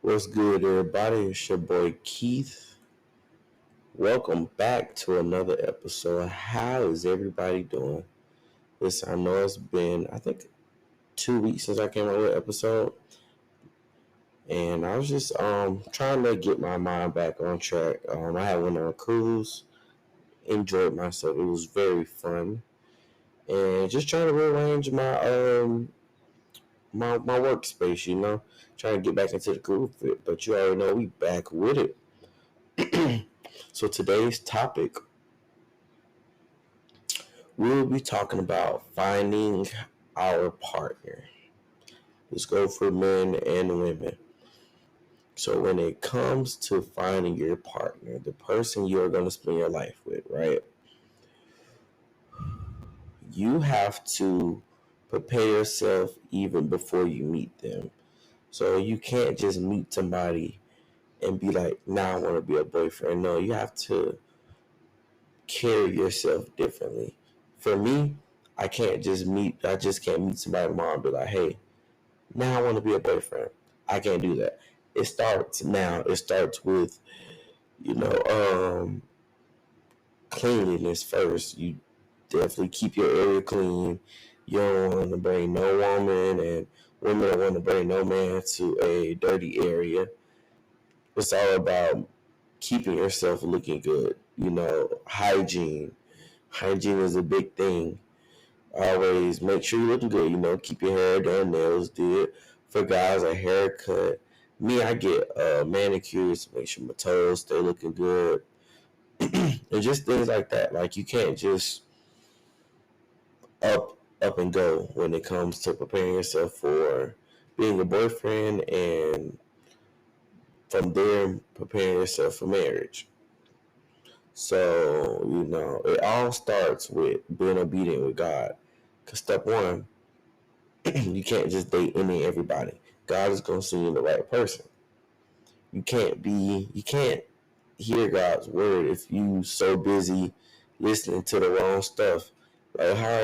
What's good, everybody? It's your boy Keith. Welcome back to another episode. How is everybody doing? Listen, I know it's been, I think, 2 weeks since I came out with an episode, and I was just trying to get my mind back on track. I had went on a cruise, enjoyed myself. It was very fun, and just trying to rearrange my workspace. Trying to get back into the groove of it. But you already know we back with it. So today's topic, we'll be talking about finding our partner. Let's go for men and women. So when it comes to finding your partner, the person you're going to spend your life with, right? You have to prepare yourself even before you meet them. So you can't just meet somebody and be like, nah, I want to be a boyfriend. No, you have to carry yourself differently. For me, I just can't meet somebody tomorrow and be like, hey, now I want to be a boyfriend. I can't do that. It starts now. It starts with, you know, cleanliness first. You definitely keep your area clean. You don't want to bring no woman, and women don't want to bring no man to a dirty area. It's all about keeping yourself looking good. Hygiene. Hygiene is a big thing. Always make sure you're looking good. Keep your hair done, nails did. For guys, a haircut. Me, I get manicures to make sure my toes stay looking good, and just things like that. Like, you can't just up and go when it comes to preparing yourself for being a boyfriend, and from there preparing yourself for marriage. So it all starts with being obedient with God. Because step one, you can't just date any everybody. God is gonna send you the right person. You can't hear God's word if you so busy listening to the wrong stuff. Like, how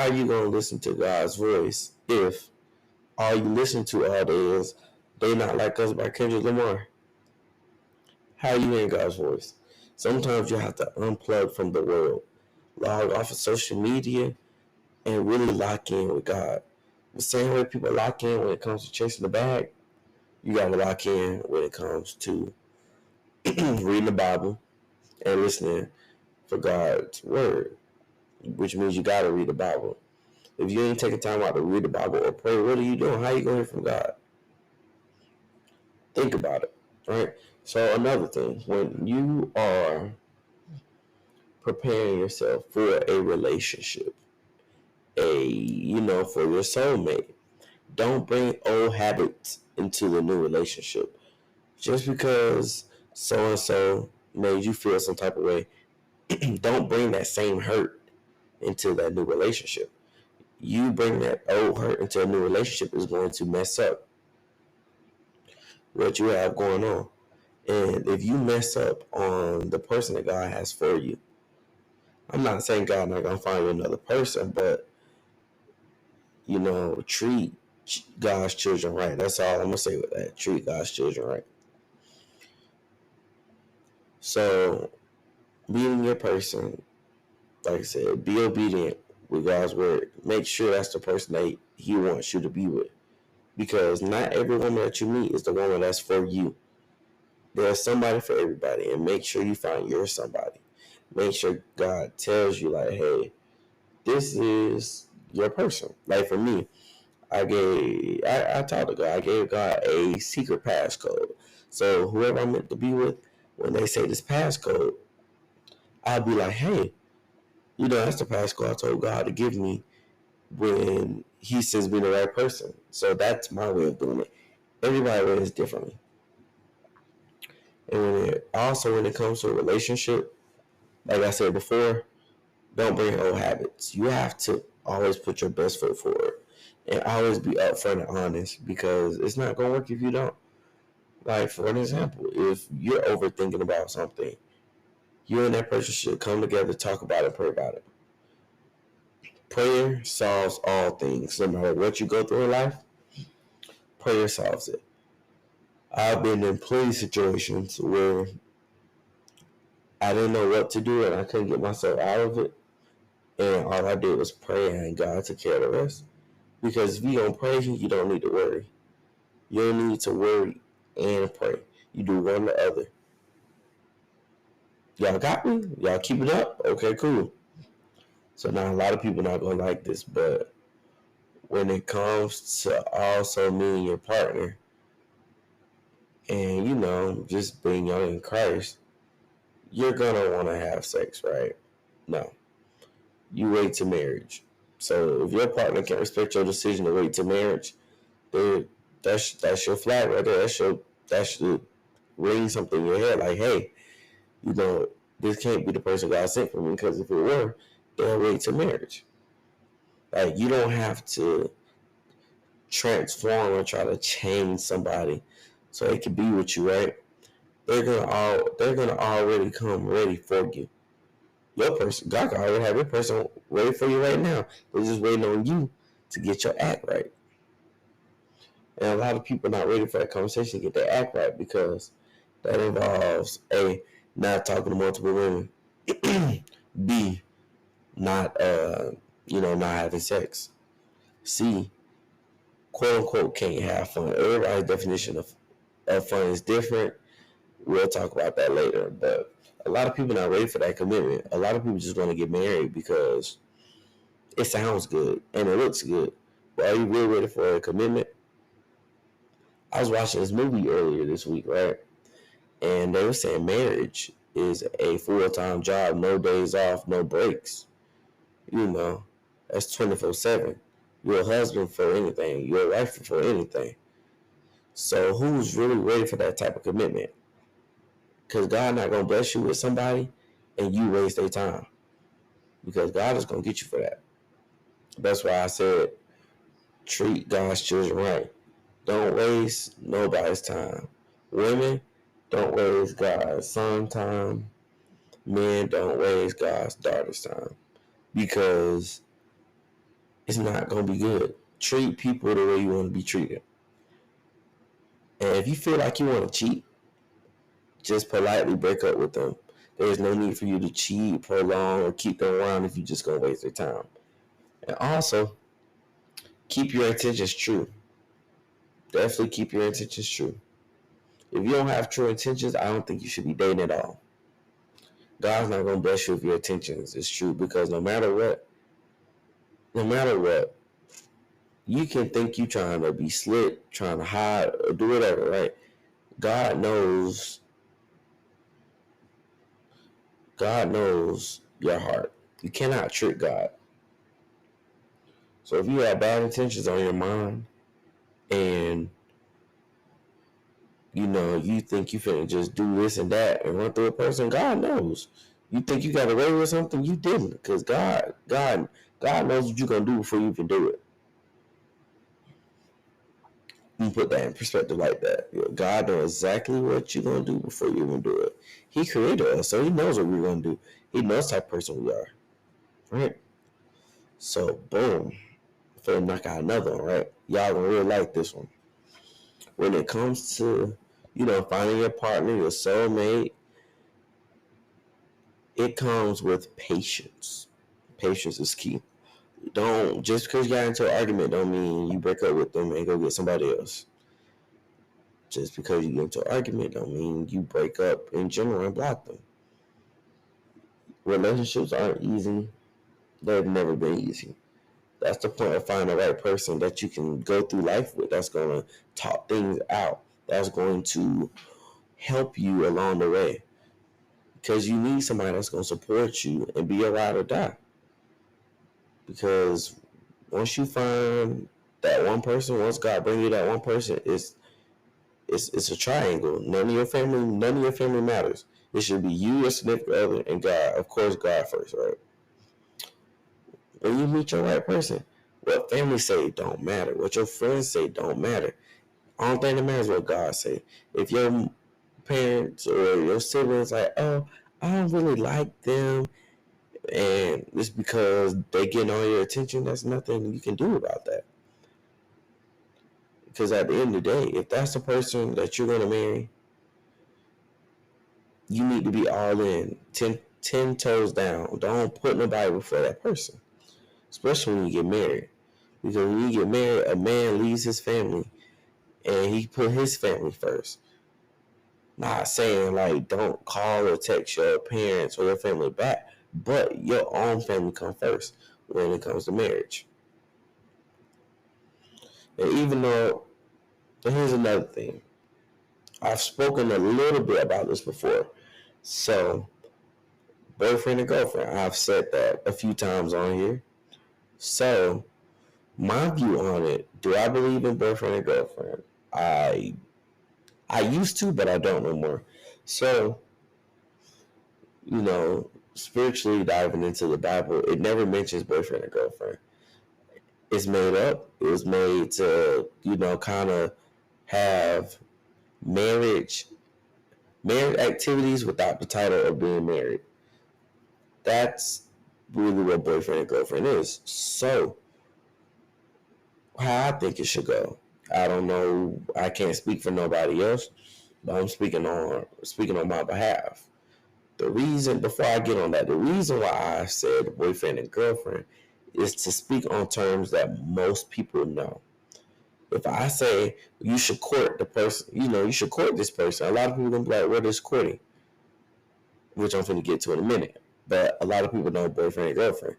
are you gonna listen to God's voice if all you listen to all day is "They Not Like Us" by Kendrick Lamar? How are you hearing God's voice? Sometimes you have to unplug from the world, log off of social media, and really lock in with God. The same way people lock in when it comes to chasing the bag, you gotta lock in when it comes to reading the Bible and listening for God's word, which means you gotta read the Bible. If you ain't taking time out to read the Bible or pray, what are you doing? How are you gonna hear from God? Think about it, right? So another thing, when you are preparing yourself for a relationship, for your soulmate, don't bring old habits into the new relationship. Just because so and so made you feel some type of way, don't bring that same hurt into that new relationship. You bring that old hurt into a new relationship is going to mess up what you have going on. And if you mess up on the person that God has for you, I'm not saying God not gonna find you another person, but treat God's children right. That's all I'm gonna say with that. Treat God's children right. So, being your person, like I said, be obedient with God's word. Make sure that's the person that He wants you to be with. Because not every woman that you meet is the woman that's for you. There's somebody for everybody, and make sure you find your somebody. Make sure God tells you, like, hey, this is your person. Like, for me, I talked to God. I gave God a secret passcode. So whoever I'm meant to be with, when they say this passcode, I'll be like, hey, that's the passcode I told God to give me when He sends me the right person. So that's my way of doing it. Everybody ways differently. And when it comes to a relationship, like I said before, don't bring old habits. You have to always put your best foot forward and always be upfront and honest, because it's not going to work if you don't. Like, for an example, if you're overthinking about something, you and that person should come together, talk about it, pray about it. Prayer solves all things. No matter what you go through in life, prayer solves it. I've been in plenty situations where I didn't know what to do and I couldn't get myself out of it. And all I did was pray and God took care of the rest. Because if you don't pray, you don't need to worry. You don't need to worry and pray. You do one or the other. Y'all got me? Y'all keep it up? Okay, cool. So now a lot of people not gonna like this, but when it comes to also me and your partner, and just being young in Christ, you're gonna want to have sex, right? No, you wait to marriage. So if your partner can't respect your decision to wait to marriage, that's your flag right there. That should ring something in your head like, hey, you know, this can't be the person God sent for me, because if it were, they'll wait to marriage. Like, you don't have to transform or try to change somebody so they can be with you, right? They're gonna already come ready for you. Your person, God can already have your person ready for you right now. They're just waiting on you to get your act right. And a lot of people are not ready for that conversation to get their act right, because that involves A, not talking to multiple women, B, not not having sex, C, quote unquote can't have fun. Everybody's definition of fun is different. We'll talk about that later. But a lot of people not ready for that commitment. A lot of people just want to get married because it sounds good and it looks good. But are you really ready for a commitment? I was watching this movie earlier this week, right? And they were saying marriage is a full-time job, no days off, no breaks. That's 24/7. You're a husband for anything. You're a wife for anything. So who's really ready for that type of commitment? Because God not going to bless you with somebody and you waste their time. Because God is going to get you for that. That's why I said treat God's children right. Don't waste nobody's time. Women, don't waste God's son time. Men, don't waste God's daughter's time. Because it's not going to be good. Treat people the way you want to be treated. And if you feel like you want to cheat, just politely break up with them. There's no need for you to cheat, prolong, or keep them around if you're just going to waste their time. And also, keep your intentions true. Definitely keep your intentions true. If you don't have true intentions, I don't think you should be dating at all. God's not going to bless you if your intentions is true, because no matter what, you can think you trying to be slick, trying to hide, or do whatever, right? God knows your heart. You cannot trick God. So if you have bad intentions on your mind and you think you finna just do this and that and run through a person, God knows. You think you got away with something, you didn't, because God knows what you're gonna do before you even do it. You put that in perspective like that. God knows exactly what you're gonna do before you even do it. He created us, so He knows what we're gonna do. He knows the type of person we are, right? So boom, finna knock out another one, right? Y'all gonna really like this one. When it comes to finding your partner, your soulmate, it comes with patience. Patience is key. Don't just because you got into an argument don't mean you break up with them and go get somebody else. Just because you get into an argument don't mean you break up in general and block them. Relationships aren't easy. They've never been easy. That's the point of finding the right person that you can go through life with. That's going to talk things out. That's going to help you along the way. Because you need somebody that's going to support you and be a ride or die. Because once you find that one person, once God brings you that one person, it's a triangle. None of your family matters. It should be you, your significant other, and God. Of course, God first, right? When you meet your right person, what family say don't matter. What your friends say don't matter. Only thing that matters is what God say. If your parents or your siblings like, oh, I don't really like them, and it's because they getting all your attention, that's nothing you can do about that. Because at the end of the day, if that's the person that you're going to marry, you need to be all in, 10 toes down. Don't put nobody before that person, especially when you get married. Because when you get married, a man leaves his family and he put his family first. Not saying like don't call or text your parents or your family back, but your own family come first when it comes to marriage. And even though, but here's another thing. I've spoken a little bit about this before. So, boyfriend and girlfriend, I've said that a few times on here. So, my view on it, do I believe in boyfriend and girlfriend? I used to, but I don't no more. So, spiritually diving into the Bible, it never mentions boyfriend and girlfriend. It's made up. It was made to, kind of have marriage activities without the title of being married. That's really what boyfriend and girlfriend is. So, how I think it should go, I don't know. I can't speak for nobody else, but I'm speaking on my behalf. The reason, before I get on that, the reason why I said boyfriend and girlfriend is to speak on terms that most people know. If I say you should court the person, you should court this person, a lot of people gonna be like, what is courting? Which I'm going to get to in a minute. But a lot of people know boyfriend and girlfriend.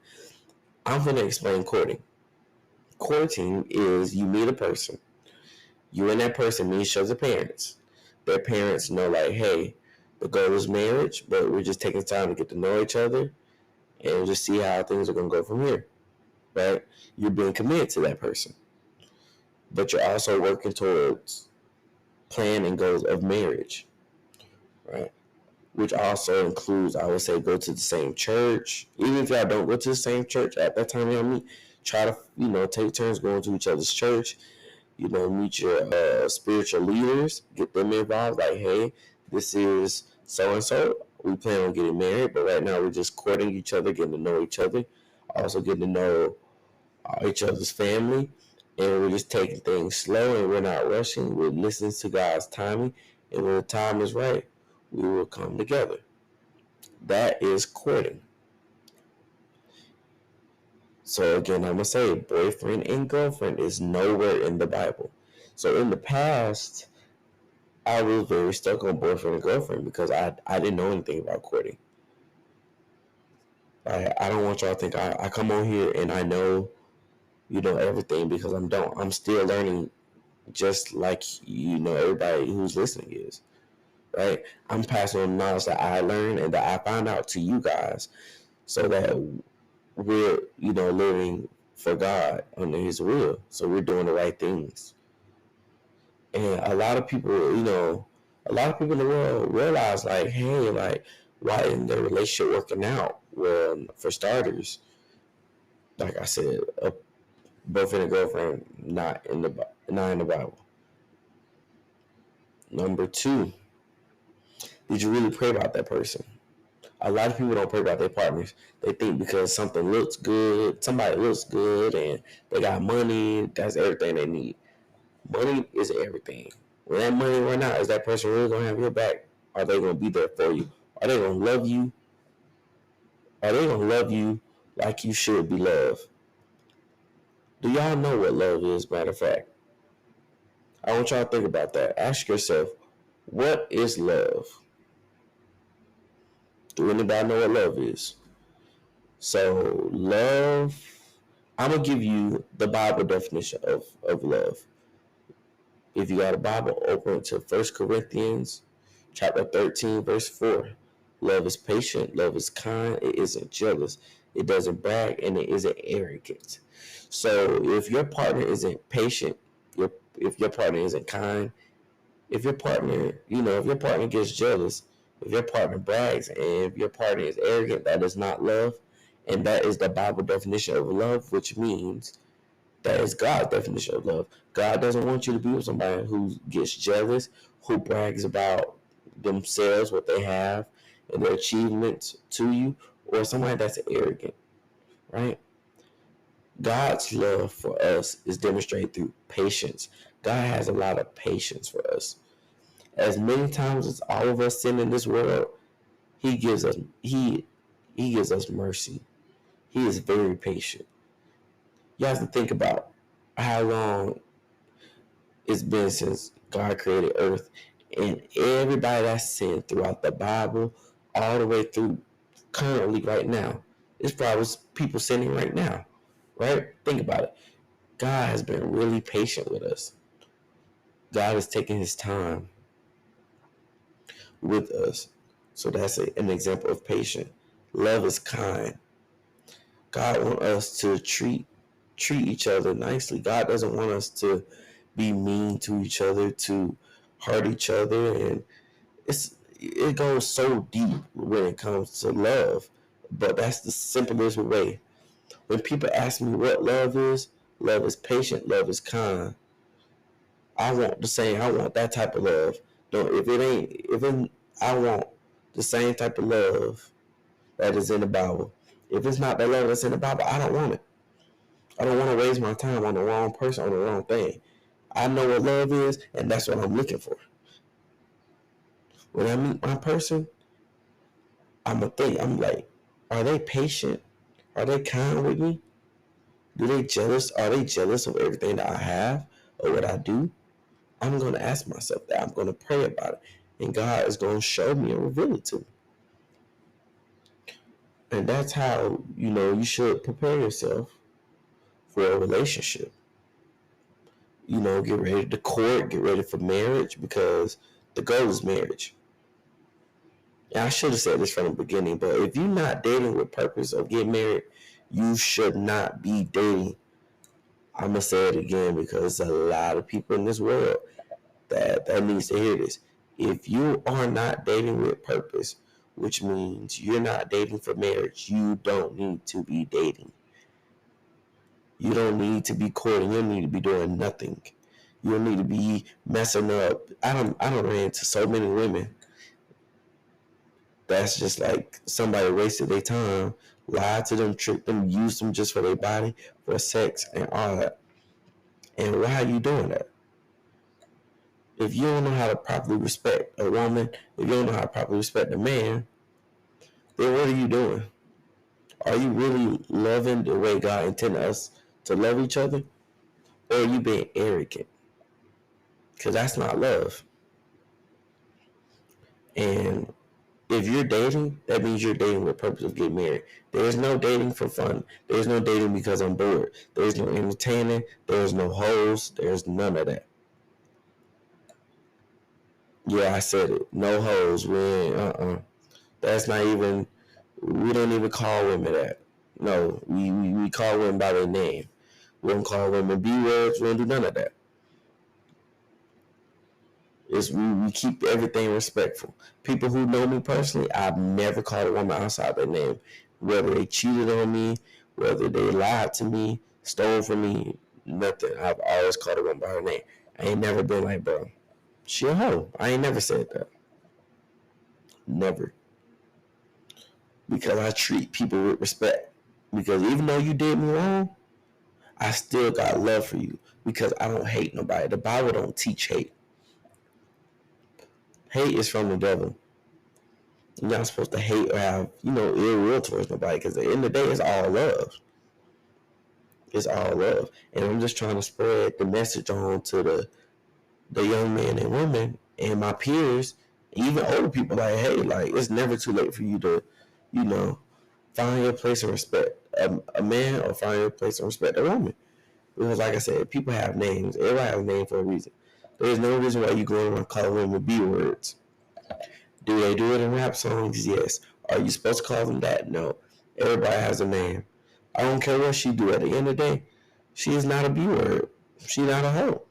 I'm going to explain courting. Courting is you meet a person. You and that person meet each other's parents. Their parents know, like, hey, the goal is marriage, but we're just taking time to get to know each other and just see how things are going to go from here. Right? You're being committed to that person. But you're also working towards plan and goals of marriage. Right? Which also includes, I would say, go to the same church. Even if y'all don't go to the same church at that time y'all meet, try to, take turns going to each other's church. Meet your spiritual leaders, get them involved. Like, hey, this is so and so. We plan on getting married, but right now we're just courting each other, getting to know each other, also getting to know each other's family, and we're just taking things slow and we're not rushing. We're listening to God's timing, and when the time is right, we will come together. That is courting. So again, I'm going to say boyfriend and girlfriend is nowhere in the Bible. So in the past, I was very stuck on boyfriend and girlfriend because I didn't know anything about courting. I don't want y'all to think I come on here and I know, everything, because I'm still learning, just like, everybody who's listening is. Right? I'm passing on knowledge that I learned and that I found out to you guys, so that we're, living for God under His will. So we're doing the right things. And a lot of people in the world realize, like, hey, like, why isn't their relationship working out? Well, for starters, like I said, a boyfriend and girlfriend not in the Bible. Number 2, did you really pray about that person? A lot of people don't pray about their partners. They think because somebody looks good, and they got money, that's everything they need. Money is everything. When that money run out, is that person really going to have your back? Are they going to be there for you? Are they going to love you? Are they going to love you like you should be loved? Do y'all know what love is, matter of fact? I want y'all to think about that. Ask yourself, what is love? Do anybody know what love is? So, love, I'm going to give you the Bible definition of love. If you got a Bible, open it to 1 Corinthians chapter 13, verse 4. Love is patient, love is kind, it isn't jealous, it doesn't brag, and it isn't arrogant. So if your partner isn't patient, if your partner isn't kind, if your partner gets jealous, if your partner brags, and if your partner is arrogant, that is not love. And that is the Bible definition of love, which means that is God's definition of love. God doesn't want you to be with somebody who gets jealous, who brags about themselves, what they have, and their achievements to you, or somebody that's arrogant, right? God's love for us is demonstrated through patience, God has a lot of patience for us. As many times as all of us sin in this world, He gives us He gives us mercy. He is very patient. You have to think about how long it's been since God created earth, and everybody that's sinned throughout the Bible, all the way through currently right now, it's probably people sinning right now, right? Think about it. God has been really patient with us. God has taken His time with us. So that's an example of patience. Love is kind. God wants us to treat each other nicely. God doesn't want us to be mean to each other, to hurt each other, and it goes so deep when it comes to love. But that's the simplest way. When people ask me what love is patient, love is kind. I want the same. I want that type of love. No, I want the same type of love that is in the Bible. If it's not the love that's in the Bible, I don't want it. I don't want to waste my time on the wrong person, on the wrong thing. I know what love is, and that's what I'm looking for. When I meet my person, I'm going to think, I'm like, are they patient? Are they kind with me? Are they jealous of everything that I have or what I do? I'm going to ask myself that. I'm going to pray about it. And God is going to show me and reveal it to me. And that's how, you should prepare yourself for a relationship. Get ready to court, get ready for marriage, because the goal is marriage. And I should have said this from the beginning, but if you're not dating with purpose of getting married, you should not be dating. I'm going to say it again because there's a lot of people in this world that needs to hear this. If you are not dating with purpose, which means you're not dating for marriage, you don't need to be dating. You don't need to be courting. You don't need to be doing nothing. You don't need to be messing up. I don't run into so many women that's just like somebody wasted their time, lied to them, tricked them, used them just for their body, for sex, and all that. And why are you doing that? If you don't know how to properly respect a woman, if you don't know how to properly respect a man, then what are you doing? Are you really loving the way God intended us to love each other? Or are you being arrogant? Because that's not love. And if you're dating, that means you're dating with the purpose of getting married. There's no dating for fun. There's no dating because I'm bored. There's no entertaining. There's no hoes. There's none of that. Yeah, I said it. No hoes. That's not even. We don't even call women that. No, we call women by their name. We don't call women B words. We don't do none of that. We keep everything respectful. People who know me personally, I've never called a woman outside their name. Whether they cheated on me, whether they lied to me, stole from me, nothing. I've always called a woman by her name. I ain't never been like, bro, she a hoe. I ain't never said that. Never. Because I treat people with respect. Because even though you did me wrong, I still got love for you. Because I don't hate nobody. The Bible don't teach hate. Hate is from the devil. You're not supposed to hate or have, ill will towards nobody, because at the end of the day, it's all love. It's all love. And I'm just trying to spread the message on to the young men and women and my peers, even older people, like, hey, like, it's never too late for you to, find your place of respect. A man, or find your place of respect a woman. Because, like I said, people have names. Everybody has a name for a reason. There's no reason why you go around calling women B words. Do they do it in rap songs? Yes. Are you supposed to call them that? No. Everybody has a name. I don't care what she do. At the end of the day, she is not a B word. She's not a hoe.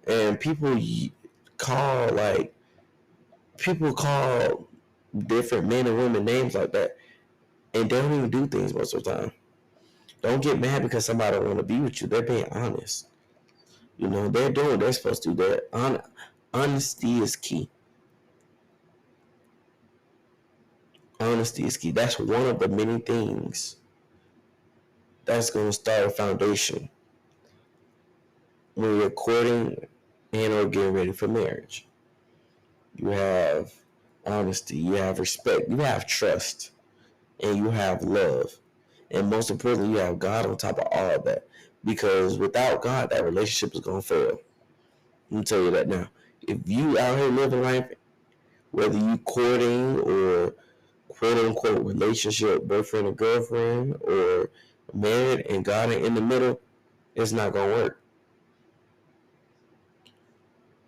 And people call different men and women names like that, and they don't even do things most of the time. Don't get mad because somebody don't want to be with you. They're being honest. They're doing what they're supposed to do. Honesty is key. Honesty is key. That's one of the many things that's going to start a foundation when you're courting and or getting ready for marriage. You have honesty, you have respect, you have trust, and you have love. And most importantly, you have God on top of all of that. Because without God, that relationship is going to fail. Let me tell you that now. If you out here living life, whether you courting or quote unquote relationship, boyfriend or girlfriend, or married and God in the middle, it's not going to work.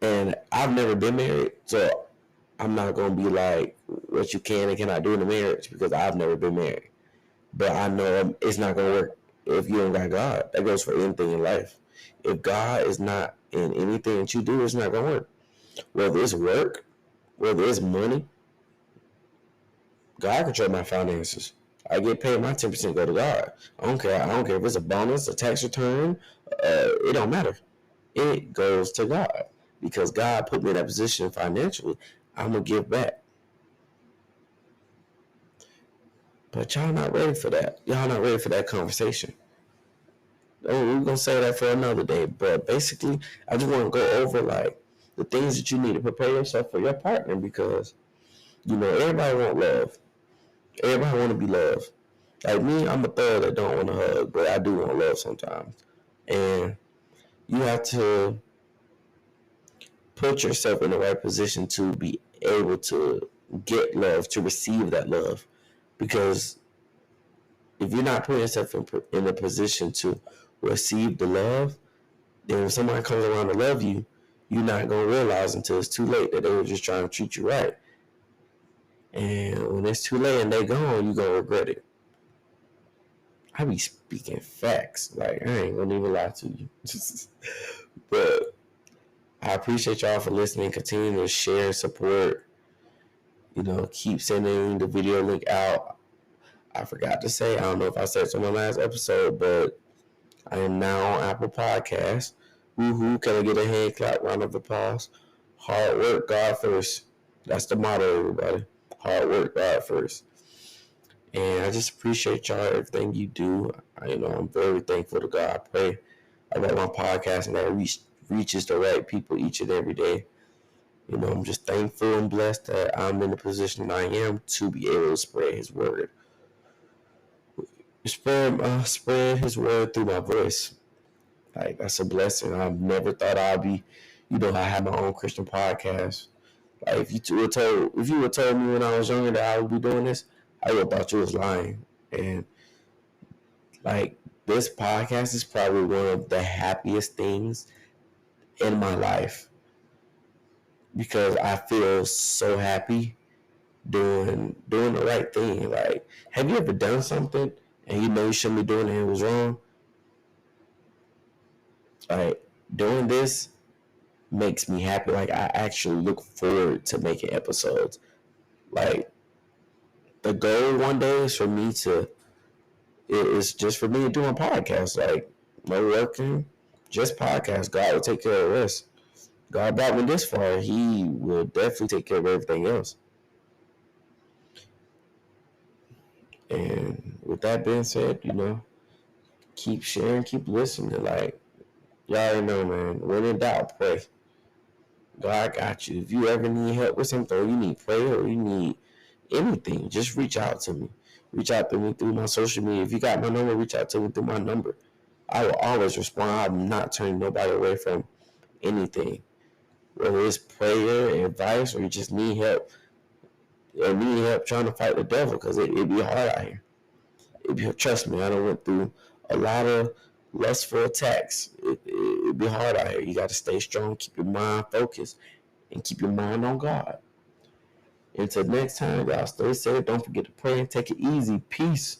And I've never been married, so I'm not going to be like what you can and cannot do in a marriage because I've never been married. But I know it's not going to work if you don't got God. That goes for anything in life. If God is not in anything that you do, it's not going to work. Whether it's work, whether it's money, God control my finances. I get paid, my 10% go to God. I don't care. I don't care if it's a bonus, a tax return. It don't matter. It goes to God because God put me in that position financially. I'm gonna give back. But y'all not ready for that. Y'all not ready for that conversation. Oh, we're gonna say that for another day. But basically, I just want to go over like the things that you need to prepare yourself for your partner because everybody want love. Everybody want to be loved. Like me, I'm a thug that don't want to hug, but I do want love sometimes. And you have to put yourself in the right position to be able to get love, to receive that love. Because if you're not putting yourself in a position to receive the love, then when somebody comes around to love you, you're not going to realize until it's too late that they were just trying to treat you right. And when it's too late and they gone, you're going to regret it. I be speaking facts. Like, I ain't going to even lie to you. But I appreciate y'all for listening. Continue to share, support. Keep sending the video link out. I forgot to say, I don't know if I said so in my last episode, but I am now on Apple Podcasts. Woohoo, can I get a hand clap, round of applause? Hard work, God first. That's the motto, everybody. Hard work, God first. And I just appreciate y'all, everything you do. I'm very thankful to God. I pray about my podcast and that reaches the right people each and every day. I'm just thankful and blessed that I'm in the position I am to be able to spread His word. Spread His word through my voice. Like, that's a blessing. I never thought I'd be, I have my own Christian podcast. Like, if you were told me when I was younger that I would be doing this, I would have thought you was lying. And like, this podcast is probably one of the happiest things in my life because I feel so happy doing the right thing. Like, have you ever done something and you shouldn't be doing it and it was wrong? Like, doing this makes me happy. Like, I actually look forward to making episodes. Like, the goal one day is for me to do a podcast. Like, no working, just podcast. God will take care of the rest. God brought me this far. He will definitely take care of everything else. And with that being said, keep sharing, keep listening. Like, y'all already know, man. When in doubt, pray. God got you. If you ever need help with something, or you need prayer, or you need anything, just reach out to me. Reach out to me through my social media. If you got my number, reach out to me through my number. I will always respond. I'm not turning nobody away from anything. Whether it's prayer, advice, or you just need help. Or need help trying to fight the devil, because it be hard out here. Trust me, I done went through a lot of lustful attacks. It be hard out here. You got to stay strong, keep your mind focused, and keep your mind on God. Until next time, y'all stay safe. Don't forget to pray and take it easy. Peace.